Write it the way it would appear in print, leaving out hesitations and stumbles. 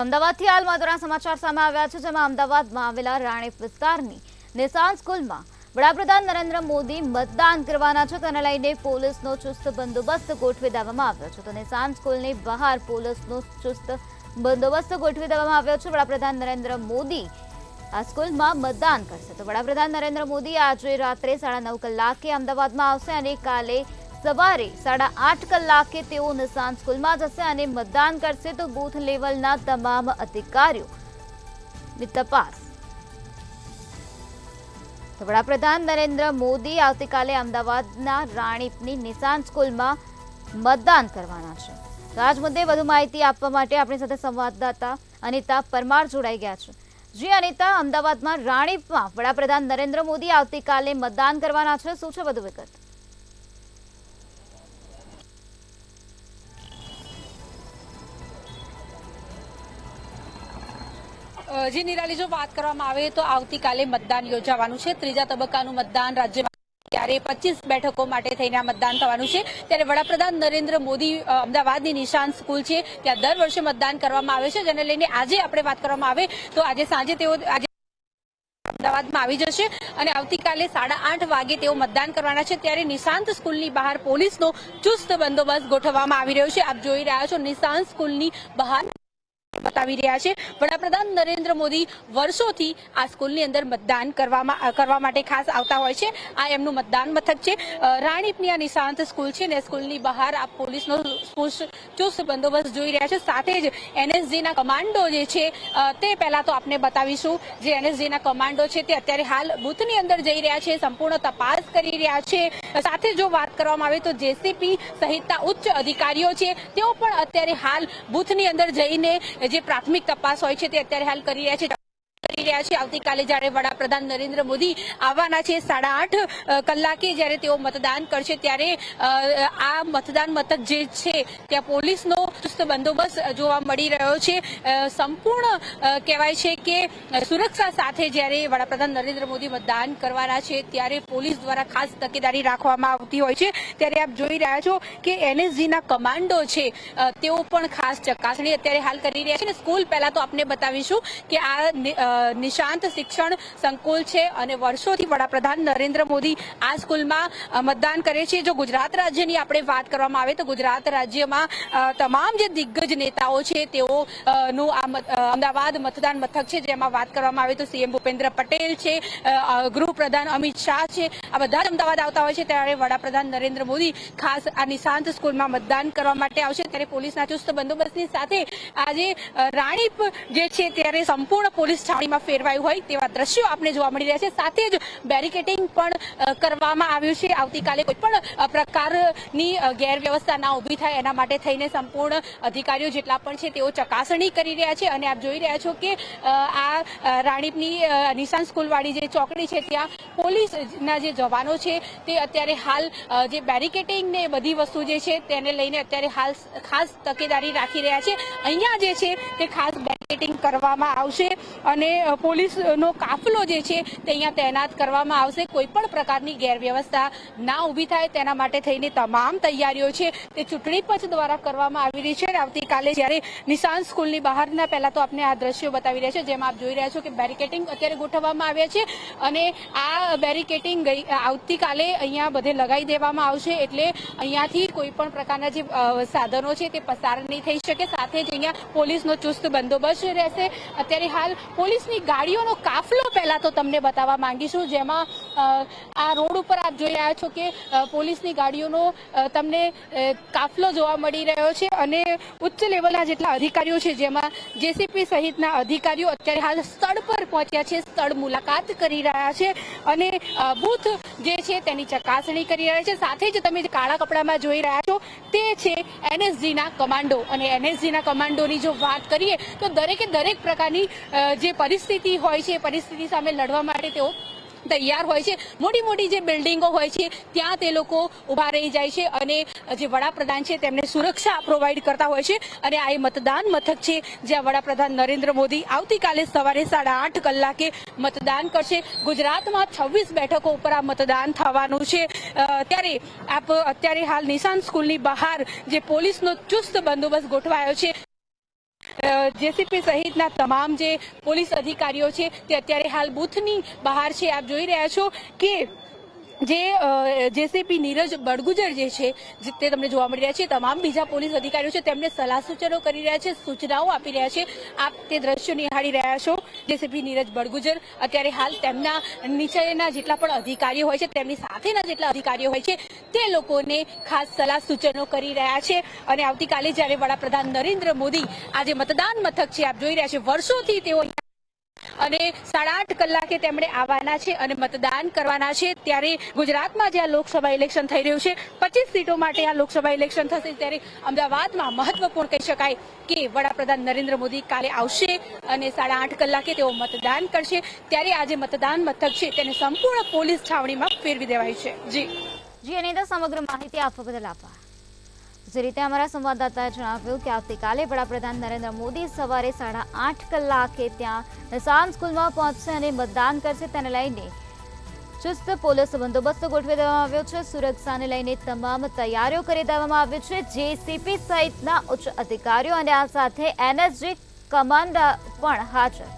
અમદાવાદથી હાલ મહત્વના સમાચાર સામે આવ્યા છે, જેમાં અમદાવાદમાં આવેલા રાણીપ વિસ્તારની નિશાન સ્કૂલમાં વડાપ્રધાન નરેન્દ્ર મોદી મતદાન કરવાના છે, તેને લઈને પોલીસનો ચુસ્ત બંદોબસ્ત ગોઠવી દેવામાં આવ્યો છે. તો નિશાન સ્કૂલની બહાર પોલીસનો ચુસ્ત બંદોબસ્ત ગોઠવી દેવામાં આવ્યો છે. વડાપ્રધાન નરેન્દ્ર મોદી આ સ્કૂલમાં મતદાન કરશે. તો વડાપ્રધાન નરેન્દ્ર મોદી આજે રાત્રે 9:30 કલાકે અમદાવાદમાં આવશે અને કાલે સવારે 8:30 કલાકે તેઓ નિશાન સ્કૂલમાં જશે અને મતદાન કરશે. તો બૂથ લેવલના તમામ અધિકારીઓની તપાસ. તો વડાપ્રધાન નરેન્દ્ર મોદી આવતીકાલે અમદાવાદના રાણીપની નિશાન સ્કૂલમાં મતદાન કરવાના છે. તો આજ મુદ્દે વધુ માહિતી આપવા માટે આપણી સાથે સંવાદદાતા અનિતા પરમાર જોડાઈ ગયા છે. જી અનિતા, અમદાવાદમાં રાણીપમાં વડાપ્રધાન નરેન્દ્ર મોદી આવતીકાલે મતદાન કરવાના છે, શું છે વધુ વિગત? જી નિરાલી, જો વાત કરવામાં આવે તો આવતીકાલે મતદાન યોજાવાનું છે. ત્રીજા તબક્કાનું મતદાન રાજ્યમાં ત્યારે 25 બેઠકો માટે થઈને આ મતદાન થવાનું છે. ત્યારે વડાપ્રધાન નરેન્દ્ર મોદી અમદાવાદની નિશાન સ્કૂલ છે ત્યાં દર વર્ષે મતદાન કરવામાં આવે છે, જેને લઈને આજે આપણે વાત કરવામાં આવે તો આજે સાંજે તેઓ અમદાવાદમાં આવી જશે અને આવતીકાલે 8:30 વાગે તેઓ મતદાન કરવાના છે. ત્યારે નિશાંત સ્કૂલની બહાર પોલીસનો ચુસ્ત બંદોબસ્ત ગોઠવવામાં આવી રહ્યો છે. આપ જોઈ રહ્યા છો નિશાંત સ્કૂલની બહાર બતાવી રહ્યા છે. વડાપ્રધાન નરેન્દ્ર મોદી વર્ષોથી આ સ્કૂલની અંદર મતદાન કરવા માટે ખાસ આવતા હોય છે. આ એમનું મતદાન મથક છે. રાણીપની આ નિશાંત સ્કૂલ છે ને સ્કૂલની બહાર આ પોલીસનો ચુસ્ત બંદોબસ્ત જોઈ રહ્યા છે. સાથે જ એનએસજીના કમાન્ડો જે છે તે પહેલા તો આપને બતાવીશું. જે એનએસજીના કમાન્ડો છે તે અત્યારે હાલ બૂથની અંદર જઈ રહ્યા છે, સંપૂર્ણ તપાસ કરી રહ્યા છે. સાથે જો વાત કરવામાં આવે તો જેસીપી સહિતના ઉચ્ચ અધિકારીઓ છે તેઓ પણ અત્યારે હાલ બૂથની અંદર જઈને જે પ્રાથમિક તપાસ હોય છે તે અત્યારે હાલ કરી રહ્યા છે. આવતીકાલે જ્યારે વડાપ્રધાન નરેન્દ્ર મોદી આવવાના છે 8:30 કલાકે જ્યારે તેઓ મતદાન કરશે, ત્યારે આ મતદાન મથક જે છે ત્યાં પોલીસનો ચુસ્ત બંદોબસ્ત જોવા મળી રહ્યો છે. સંપૂર્ણ કહેવાય છે કે સુરક્ષા સાથે જ્યારે વડાપ્રધાન નરેન્દ્ર મોદી મતદાન કરવાના છે ત્યારે પોલીસ દ્વારા ખાસ તકેદારી રાખવામાં આવતી હોય છે. ત્યારે આપ જોઈ રહ્યા છો કે એનએસજીના કમાન્ડો છે તેઓ પણ ખાસ ચકાસણી અત્યારે હાલ કરી રહ્યા છે. સ્કૂલ પહેલા તો આપને બતાવીશું કે આ નિશાંત શિક્ષણ સંકુલ છે અને વર્ષોથી વડાપ્રધાન નરેન્દ્ર મોદી આ સ્કૂલમાં મતદાન કરે છે. જો ગુજરાત રાજ્યની આપણે વાત કરવામાં આવે તો ગુજરાત રાજ્યમાં તમામ જે દિગ્ગજ નેતાઓ છે તેઓનું આ અમદાવાદ મતદાન મથક છે. જેમાં વાત કરવામાં આવે તો સીએમ ભૂપેન્દ્ર પટેલ છે, ગૃહપ્રધાન અમિત શાહ છે, આ બધા જ અમદાવાદ આવતા હોય છે. ત્યારે વડાપ્રધાન નરેન્દ્ર મોદી ખાસ આ નિશાંત સ્કૂલમાં મતદાન કરવા માટે આવશે. ત્યારે પોલીસના ચુસ્ત બંદોબસ્તની સાથે આજે રાણીપ જે છે ત્યારે સંપૂર્ણ પોલીસ છાવણીમાં ફેરવાયું હોય તેવા દ્રશ્યો આપણે જોવા મળી રહ્યા છે. સાથે જ બેરિકેડિંગ પણ કરવામાં આવ્યું છે. આવતીકાલે કોઈ પણ પ્રકારની ગેરવ્યવસ્થા ના ઊભી થાય એના માટે થઈને સંપૂર્ણ અધિકારીઓ જેટલા પણ છે તેઓ ચકાસણી કરી રહ્યા છે. અને આપ જોઈ રહ્યા છો કે આ રાણીપની નિશાન સ્કૂલવાળી જે ચોકડી છે ત્યાં પોલીસના જે જવાનો છે તે અત્યારે હાલ જે બેરિકેડિંગ ને બધી વસ્તુ જે છે તેને લઈને અત્યારે હાલ ખાસ તકેદારી રાખી રહ્યા છે. અહીંયા જે છે તે ખાસ બેરિકેડિંગ કરવામાં આવશે અને પોલીસનો કાફલો જે છે તે અહીંયા તૈનાત કરવામાં આવશે. કોઈ પણ પ્રકારની ગેરવ્યવસ્થા ના ઊભી થાય તેના માટે થઈને તમામ તૈયારીઓ છે તે ચૂંટણી પંચ દ્વારા કરવામાં આવી રહી છે. આવતીકાલે જ્યારે નિશાન સ્કૂલની બહારના પહેલા તો આપણે આ દ્રશ્યો બતાવી રહ્યા છે, જેમાં આપ જોઈ રહ્યા છો કે બેરિકેડિંગ અત્યારે ગોઠવવામાં આવ્યા છે અને આ બેરિકેડિંગ આવતીકાલે અહીંયા બધે લગાવી દેવામાં આવશે. એટલે અહીંયાથી કોઈ પણ પ્રકારના જે સાધનો છે તે પસાર નહીં થઈ શકે. સાથે જ અહીંયા પોલીસનો ચુસ્ત બંદોબસ્ત રહેશે. અત્યારે હાલ પોલીસની ગાડીઓનો કાફલો પહેલા તો તમને બતાવવા માંગીશું, જેમાં આ રોડ ઉપર આપ જોઈ રહ્યા છો કે પોલીસની ગાડીઓનો તમને કાફલો જોવા મળી રહ્યો છે અને ઉચ્ચ લેવલના જેટલા અધિકારીઓ છે જેમાં જેસીપી સહિતના અધિકારીઓ અત્યારે હાલ સ્થળ પર પહોંચ્યા છે, સ્થળ મુલાકાત કરી રહ્યા છે અને બૂથ જે છે તેની ચકાસણી કરી રહ્યા છે. સાથે જ તમે જે કાળા કપડામાં જોઈ રહ્યા છો તે છે એનએસજીના કમાન્ડો અને એનએસજીના કમાન્ડોની જો વાત કરીએ તો દરેકે દરેક પ્રકારની જે પરિસ્થિતિ હોય છે પરિસ્થિતિ સામે લડવા માટે તેઓ તૈયાર હોય છે. મોટી મોટી જે બિલ્ડિંગો હોય છે ત્યાં તે લોકો ઉભા રહી જાય છે અને જે વડાપ્રધાન છે તેમને સુરક્ષા પ્રોવાઈડ કરતા હોય છે. અને આ એ મતદાન મથક છે જ્યાં વડાપ્રધાન નરેન્દ્ર મોદી આવતીકાલે સવારે 8:30 કલાકે મતદાન કરશે. ગુજરાતમાં 26 બેઠકો ઉપર આ મતદાન થવાનું છે. ત્યારે આપ અત્યારે હાલ નિશાન સ્કૂલની બહાર જે પોલીસનો ચુસ્ત બંદોબસ્ત ગોઠવાયો છે જેસીપી સહિતના તમામ જે પોલીસ અધિકારીઓ છે તે અત્યારે હાલ બૂથની બહાર છે. આપ જોઈ રહ્યા છો કે જે જેસીપી નીરજ બડગુજર જે છે તે તમને જોવા મળી રહ્યા છે. તમામ બીજા પોલીસ અધિકારીઓ છે તેમને સલાહ સૂચનો કરી રહ્યા છે, સૂચનાઓ આપી રહ્યા છે. આપ તે દ્રશ્યો નિહાળી રહ્યા છો. જેસીપી નીરજ બડગુજર અત્યારે હાલ તેમના નીચેના જેટલા પણ અધિકારીઓ હોય છે તેમની સાથેના જેટલા અધિકારીઓ હોય છે તે લોકોને ખાસ સલાહ સૂચનો કરી રહ્યા છે. અને આવતીકાલે જ્યારે વડાપ્રધાન નરેન્દ્ર મોદી આજે મતદાન મથક છે આપ જોઈ રહ્યા છે, વર્ષોથી તેઓ અને 8:30 કલાકે તેમણે આવવાના છે અને મતદાન કરવાના છે. ત્યારે ગુજરાતમાં જે આ લોકસભા ઇલેક્શન થઈ રહ્યું છે, 25 સીટો માટે આ લોકસભા ઇલેક્શન થશે, ત્યારે અમદાવાદમાં મહત્વપૂર્ણ કહી શકાય કે વડાપ્રધાન નરેન્દ્ર મોદી કાલે આવશે અને 8:30 કલાકે તેઓ મતદાન કરશે. ત્યારે આજે મતદાન મથક છે તેને સંપૂર્ણ પોલીસ છાવણીમાં ફેરવી દેવાયું છે. જી અનિતા, સમગ્ર માહિતી આપવા બદલ આભાર. જે રીતે અમારા સંવાદદાતાએ જણાવ્યું કે આવતીકાલે વડાપ્રધાન નરેન્દ્ર મોદી સવારે 8:30 કલાકે ત્યાં નિશાન સ્કૂલમાં પહોંચશે અને મતદાન કરશે. તેને લઈને ચુસ્ત પોલીસ બંદોબસ્ત ગોઠવી દેવામાં આવ્યો છે. સુરક્ષાને લઈને તમામ તૈયારીઓ કરી દેવામાં આવી છે. જેસીપી સહિતના ઉચ્ચ અધિકારીઓ અને આ સાથે એનએસજી કમાન્ડર પણ હાજર.